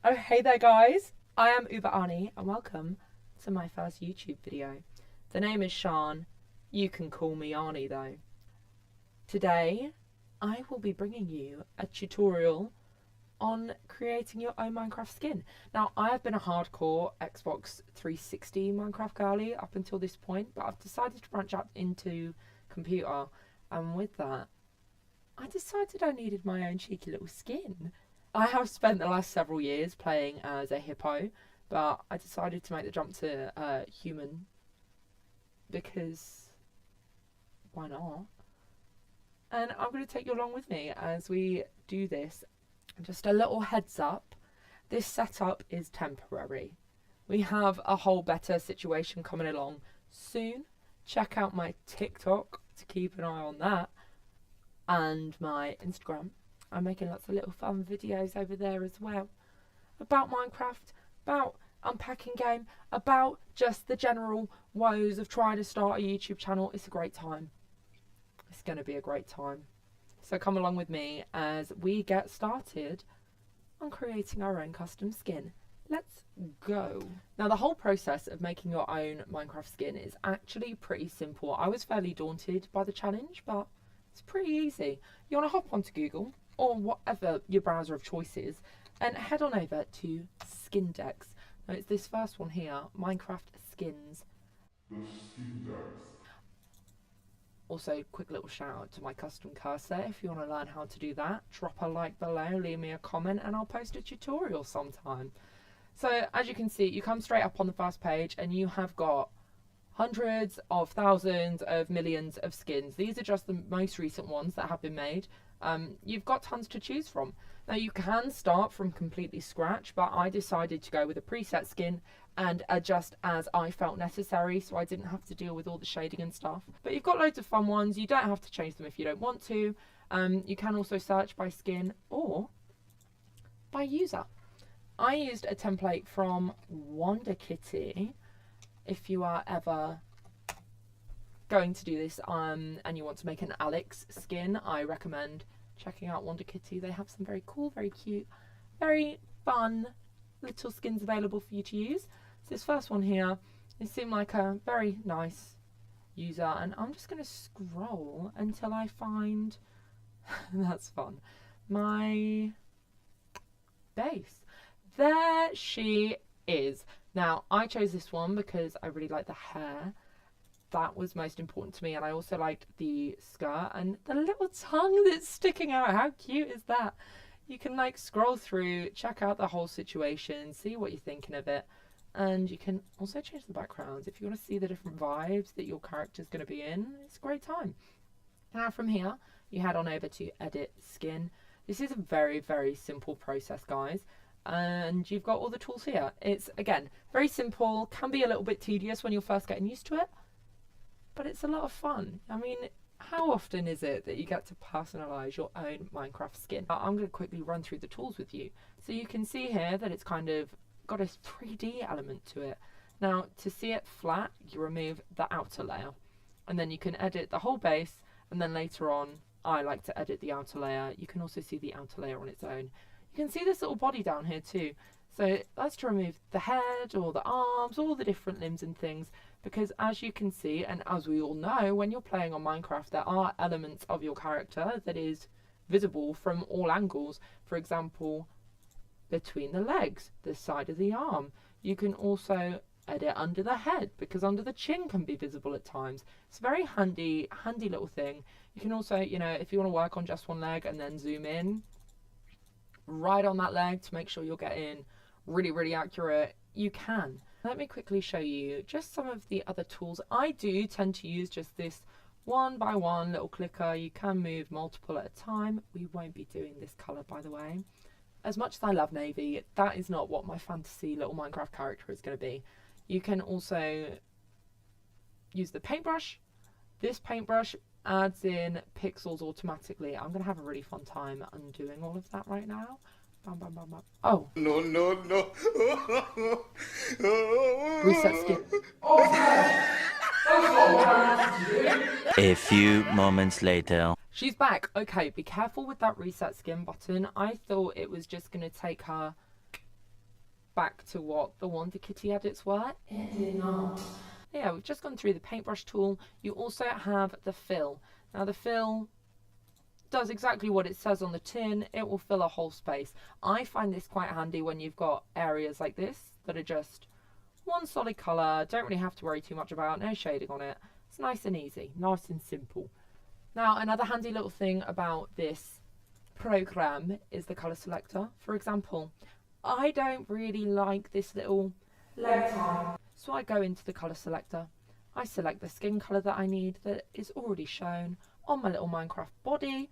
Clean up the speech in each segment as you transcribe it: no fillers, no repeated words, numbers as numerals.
Oh, hey there, guys. I am Uber Annie, and welcome to my first YouTube video. The name is Sean. You can call me Arnie, though. Today, I will be bringing you a tutorial on creating your own Minecraft skin. Now, I have been a hardcore Xbox 360 Minecraft girly up until this point, but I've decided to branch out into computer, and with that, I decided I needed my own cheeky little skin. I have spent the last several years playing as a hippo, but I decided to make the jump to human because why not? And I'm going to take you along with me as we do this. Just a little heads up, this setup is temporary. We have a whole better situation coming along soon. Check out my TikTok to keep an eye on that, and my Instagram. I'm making lots of little fun videos over there as well about Minecraft, about unpacking game, about just the general woes of trying to start a YouTube channel. It's a great time. It's going to be a great time. So come along with me as we get started on creating our own custom skin. Let's go. Now, the whole process of making your own Minecraft skin is actually pretty simple. I was fairly daunted by the challenge, but it's pretty easy. You want to hop onto Google or whatever your browser of choice is and head on over to Skindex. Now, it's this first one here, Minecraft Skins. The Skindex. Also, quick little shout out to my custom cursor. If you want to learn how to do that, drop a like below, leave me a comment, and I'll post a tutorial sometime. So, as you can see, you come straight up on the first page and you have got hundreds of thousands of millions of skins. These are just the most recent ones that have been made. You've got tons to choose from. Now, you can start from completely scratch, but I decided to go with a preset skin and adjust as I felt necessary, so I didn't have to deal with all the shading and stuff. But you've got loads of fun ones. You don't have to change them if you don't want to. You can also search by skin or by user. I used a template from WonderKitty. If you are ever going to do this and you want to make an Alex skin, I recommend checking out WonderKitty. They have some very cool, very cute, very fun little skins available for you to use. So this first one here, it seemed like a very nice user, and I'm just going to scroll until I find that's fun, my base. There she is. Now, I chose this one because I really like the hair. That was most important to me, and I also liked the skirt and the little tongue that's sticking out. How cute is that? You can like scroll through, check out the whole situation, see what you're thinking of it, and you can also change the backgrounds if you want to see the different vibes that your character's going to be in. It's a great time. Now from here, you head on over to edit skin. This is a very, very simple process, guys. And you've got all the tools here. It's, again, very simple, can be a little bit tedious when you're first getting used to it, but it's a lot of fun. I mean, how often is it that you get to personalize your own Minecraft skin? I'm going to quickly run through the tools with you. So you can see here that it's kind of got a 3D element to it. Now, to see it flat, you remove the outer layer, and then you can edit the whole base, and then later on, I like to edit the outer layer. You can also see the outer layer on its own. You can see this little body down here too. So that's to remove the head or the arms, all the different limbs and things, because as you can see, and as we all know, when you're playing on Minecraft, there are elements of your character that is visible from all angles. For example, between the legs, the side of the arm. You can also edit under the head, because under the chin can be visible at times. It's a very handy little thing. You can also, you know, if you want to work on just one leg and then zoom in right on that leg to make sure you're getting really, really accurate, you can. Let me quickly show you just some of the other tools. I do tend to use just this one by one little clicker. You can move multiple at a time. We won't be doing this color, by the way. As much as I love navy, that is not what my fantasy little Minecraft character is going to be. You can also use the paintbrush. This paintbrush adds in pixels automatically. I'm going to have a really fun time undoing all of that right now. Bam, bam, bam, bam. Oh. No. Reset skin. A few moments later. She's back. Okay, be careful with that reset skin button. I thought it was just going to take her back to what the Wonder Kitty edits were. It did not. Yeah, we've just gone through the paintbrush tool. You also have the fill. Now the fill does exactly what it says on the tin. It will fill a whole space. I find this quite handy when you've got areas like this that are just one solid colour, don't really have to worry too much about, no shading on it. It's nice and easy, nice and simple. Now another handy little thing about this program is the colour selector. For example, I don't really like this little leg tie, so I go into the colour selector. I select the skin colour that I need that is already shown on my little Minecraft body.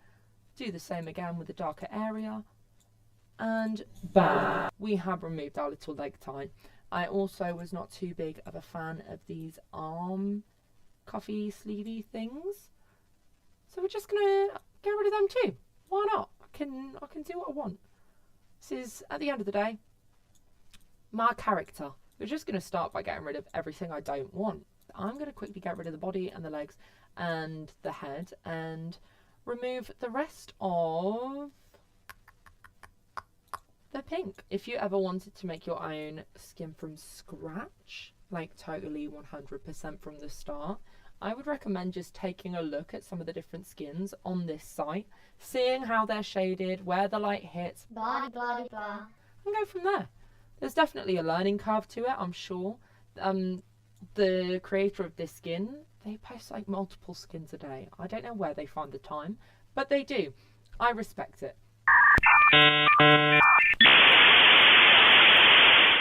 Do the same again with the darker area, and bam, we have removed our little leg tie. I also was not too big of a fan of these arm cuffy sleevey things, so we're just gonna get rid of them too. Why not? I can do what I want. This is, at the end of the day, my character. We're just gonna start by getting rid of everything I don't want. I'm gonna quickly get rid of the body and the legs and the head and remove the rest of the pink. If you ever wanted to make your own skin from scratch, like totally 100% from the start, I would recommend just taking a look at some of the different skins on this site, seeing how they're shaded, where the light hits, Blah, blah, blah. and go from there. There's definitely a learning curve to it, I'm sure. The creator of this skin, they post like multiple skins a day. I don't know where they find the time, but they do. I respect it.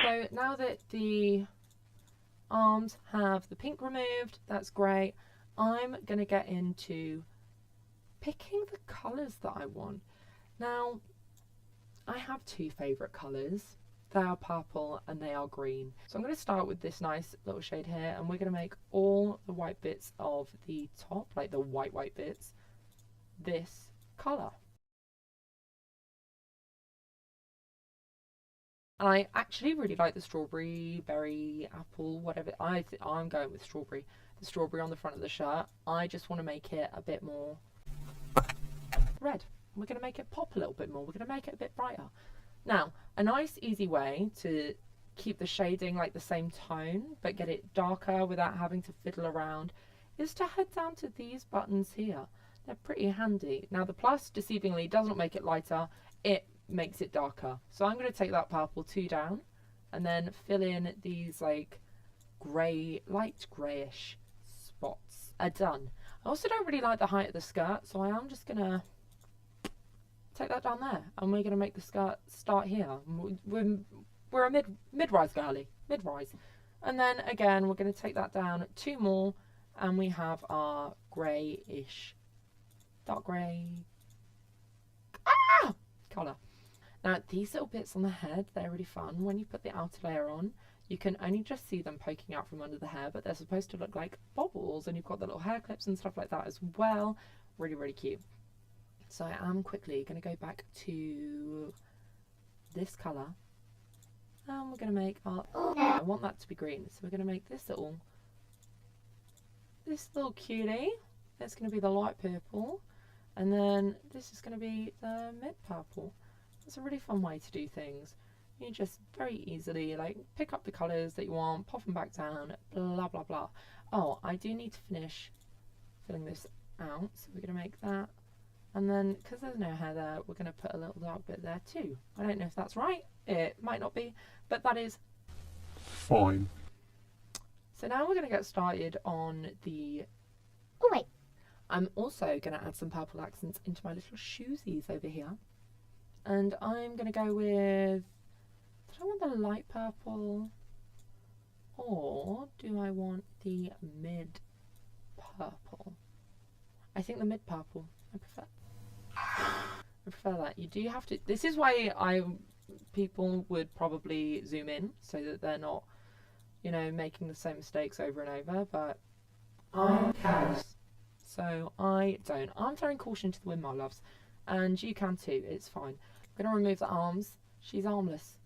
So now that the arms have the pink removed, that's great. I'm going to get into picking the colours that I want. Now, I have two favourite colours. They are purple and they are green. So I'm going to start with this nice little shade here, and we're going to make all the white bits of the top, like the white bits, this colour. And I actually really like the strawberry, berry, apple, whatever. I'm going with strawberry. The strawberry on the front of the shirt. I just want to make it a bit more red. We're going to make it pop a little bit more. We're going to make it a bit brighter. Now, a nice easy way to keep the shading like the same tone but get it darker without having to fiddle around is to head down to these buttons here. They're pretty handy. Now the plus deceivingly does not make it lighter, it makes it darker. So I'm going to take that purple 2 down and then fill in these like grey, light greyish spots. Are done. I also don't really like the height of the skirt, so I am just going to take that down there, and we're going to make the skirt start here. We're a mid-rise girly, mid-rise. And then again, we're going to take that down 2 more, and we have our greyish, dark grey colour. Now these little bits on the head, they're really fun. When you put the outer layer on, you can only just see them poking out from under the hair, but they're supposed to look like bobbles, and you've got the little hair clips and stuff like that as well. Really, really cute. So I am quickly going to go back to this colour, and we're going to make our, I want that to be green, so we're going to make this little cutie. That's going to be the light purple, and then this is going to be the mid purple. It's a really fun way to do things. You just very easily like pick up the colours that you want, pop them back down, blah blah blah. Oh, I do need to finish filling this out, so we're going to make that. And then, because there's no hair there, we're going to put a little dark bit there too. I don't know if that's right. It might not be, but that is Fine. So now we're going to get started on the... Oh, wait. I'm also going to add some purple accents into my little shoesies over here. And I'm going to go with... Do I want the light purple? Or do I want the mid purple? I think the mid purple. I prefer that. You do have to... This is why people would probably zoom in so that they're not, you know, making the same mistakes over and over, but I'm careless, so I don't. I'm throwing caution to the wind, my loves, and you can too. It's fine. I'm going to remove the arms. She's armless.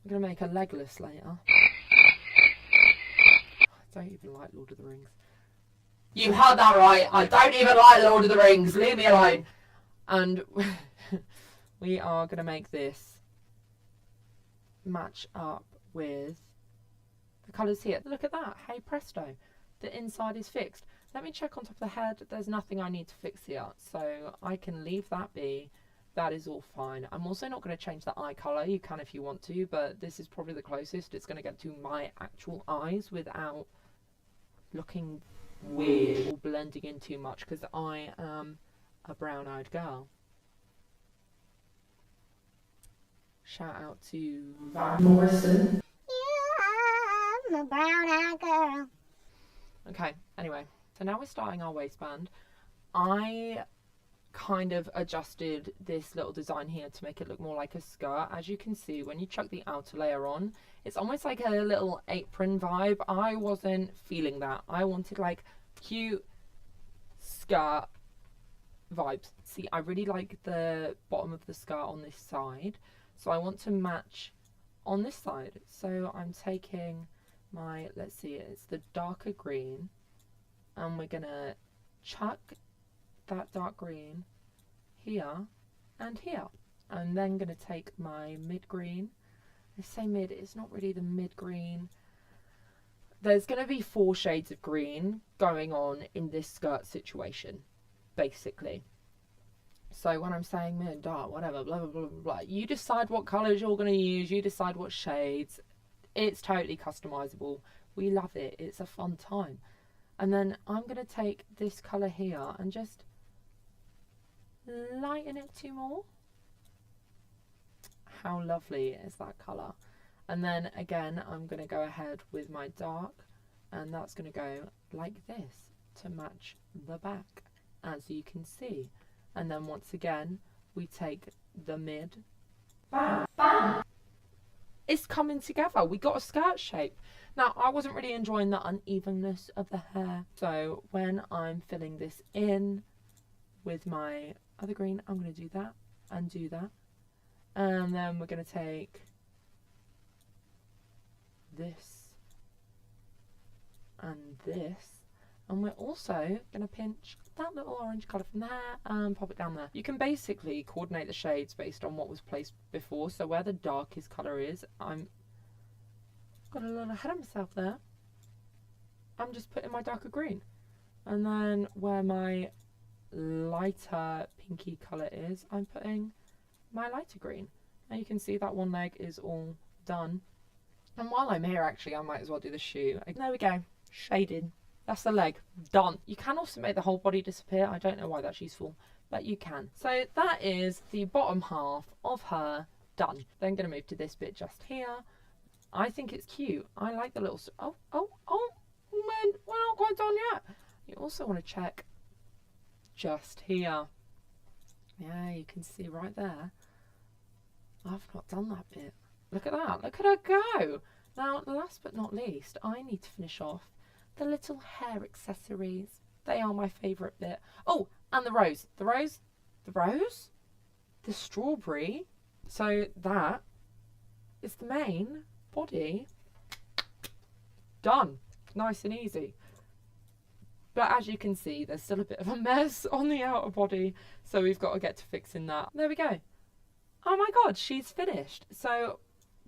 I'm going to make her legless later. I don't even like Lord of the Rings. You heard that right. I don't even like Lord of the Rings. Leave me alone. And we are going to make this match up with the colours here. Look at that. Hey presto. The inside is fixed. Let me check on top of the head. There's nothing I need to fix here. So I can leave that be. That is all fine. I'm also not going to change the eye colour. You can if you want to, but this is probably the closest it's going to get to my actual eyes without looking weird or blending in too much, because I am a brown-eyed girl. Shout out to Van Morrison. I'm a brown-eyed girl. Okay, anyway, so now we're starting our waistband. I kind of adjusted this little design here to make it look more like a skirt. As you can see, when you chuck the outer layer on, it's almost like a little apron vibe. I wasn't feeling that. I wanted like cute skirt vibes. See, I really like the bottom of the skirt on this side, so I want to match on this side. So I'm taking my, let's see, it's the darker green, and we're gonna chuck that dark green here and here. I'm then going to take my mid green. I say mid, it's not really the mid green. There's going to be 4 shades of green going on in this skirt situation, basically. So when I'm saying mid, dark, whatever, blah, blah, blah, blah, blah, you decide what colours you're going to use, you decide what shades. It's totally customizable. We love it. It's a fun time. And then I'm going to take this colour here and just lighten it 2 more. How lovely is that colour? And then again, I'm going to go ahead with my dark, and that's going to go like this to match the back, as you can see. And then once again, we take the mid. Bam, bam. It's coming together. We got a skirt shape. Now, I wasn't really enjoying the unevenness of the hair, so when I'm filling this in with my other green, I'm going to do that and do that, and then we're going to take this and this, and we're also going to pinch that little orange colour from there and pop it down there. You can basically coordinate the shades based on what was placed before, so where the darkest colour is, I'm got a little ahead of myself there. I'm just putting my darker green, and then where my lighter pinky colour is, I'm putting my lighter green. Now you can see that one leg is all done, and while I'm here actually I might as well do the shoe. There we go, shaded. That's the leg, done. You can also make the whole body disappear. I don't know why that's useful, but you can. So that is the bottom half of her done. Then going to move to this bit just here. I think it's cute. I like the little, oh man, we're not quite done yet. You also want to check just here. Yeah, you can see right there. I've not done that bit. Look at that. Look at her go. Now, last but not least, I need to finish off the little hair accessories. They are my favourite bit. Oh, and the rose. The rose? The rose? The strawberry. So that is the main body. Done. Nice and easy. But as you can see, there's still a bit of a mess on the outer body, so we've got to get to fixing that. There we go. Oh my god, she's finished. So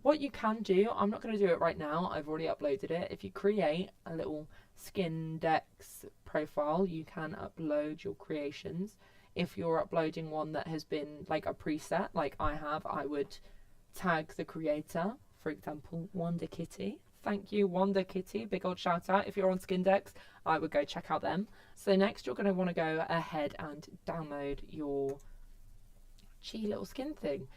what you can do, I'm not going to do it right now, I've already uploaded it. If you create a little Skindex profile, you can upload your creations. If you're uploading one that has been like a preset, like I have, I would tag the creator, for example, Wonder Kitty. Thank you, Wonder Kitty. Big old shout out. If you're on Skindex, I would go check out them. So next you're going to want to go ahead and download your cheeky little skin thing.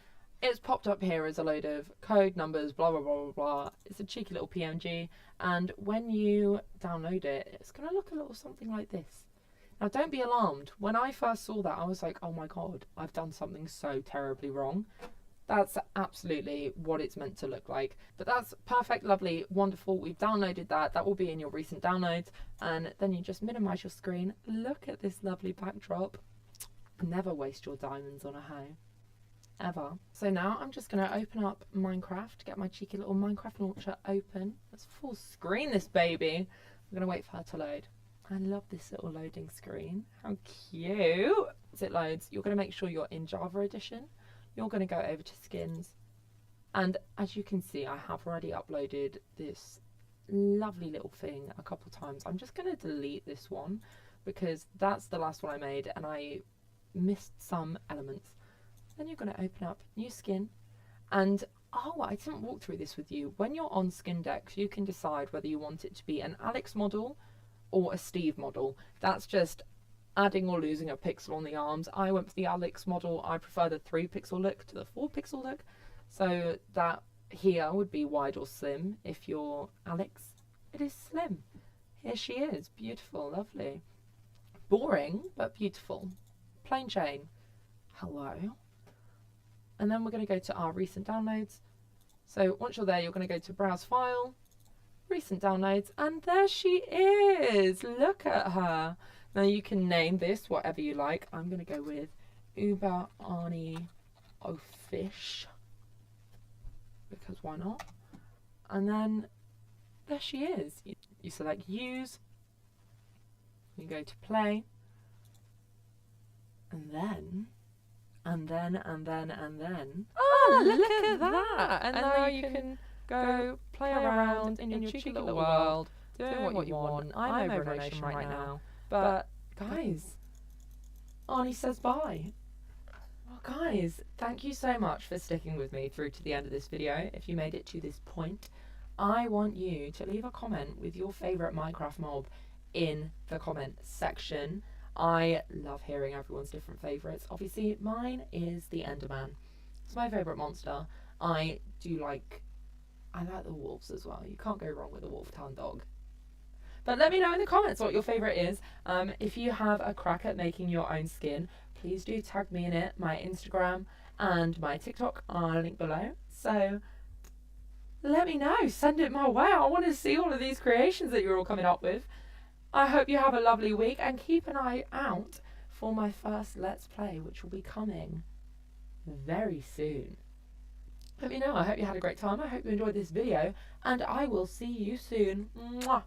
It's popped up here as a load of code numbers, blah, blah, blah, blah, blah. It's a cheeky little PNG. And when you download it, it's going to look a little something like this. Now, don't be alarmed. When I first saw that, I was like, oh my god, I've done something so terribly wrong. That's absolutely what it's meant to look like. But that's perfect, lovely, wonderful. We've downloaded that. That will be in your recent downloads. And then you just minimize your screen. Look at this lovely backdrop. Never waste your diamonds on a hoe. Ever. So now I'm just going to open up Minecraft, get my cheeky little Minecraft launcher open. Let's full screen this baby. I'm going to wait for her to load. I love this little loading screen. How cute. As it loads, you're going to make sure you're in Java Edition. You're going to go over to skins, And as you can see, I have already uploaded this lovely little thing a couple times. I'm just going to delete this one because that's the last one I made and I missed some elements. Then you're going to open up new skin, and oh, I didn't walk through this with you. When you're on Skindex, you can decide whether you want it to be an Alex model or a Steve model. That's just adding or losing a pixel on the arms. I went for the Alex model. I prefer the 3 pixel look to the 4 pixel look. So that here would be wide or slim. If you're Alex, it is slim. Here she is, beautiful, lovely. Boring, but beautiful. Plain Jane. Hello. And then we're going to go to our recent downloads. So once you're there, you're going to go to Browse File, Recent Downloads, and there she is. Look at her. Now you can name this whatever you like. I'm going to go with Uber Arnie O'Fish, because why not? And then there she is. You select Use, you go to Play, and then, oh, look at that! And now you can go play around in your cheeky little world, doing what you want. I'm over a nation right now. But, guys, Arnie says bye. Well, guys, thank you so much for sticking with me through to the end of this video. If you made it to this point, I want you to leave a comment with your favourite Minecraft mob in the comment section. I love hearing everyone's different favourites. Obviously, mine is the Enderman. It's my favourite monster. I like the wolves as well. You can't go wrong with a wolf-town dog. But let me know in the comments what your favourite is. If you have a crack at making your own skin, please do tag me in it. My Instagram and my TikTok are linked below. So let me know. Send it my way. I want to see all of these creations that you're all coming up with. I hope you have a lovely week, and keep an eye out for my first Let's Play, which will be coming very soon. Let me know. I hope you had a great time. I hope you enjoyed this video, and I will see you soon. Mwah.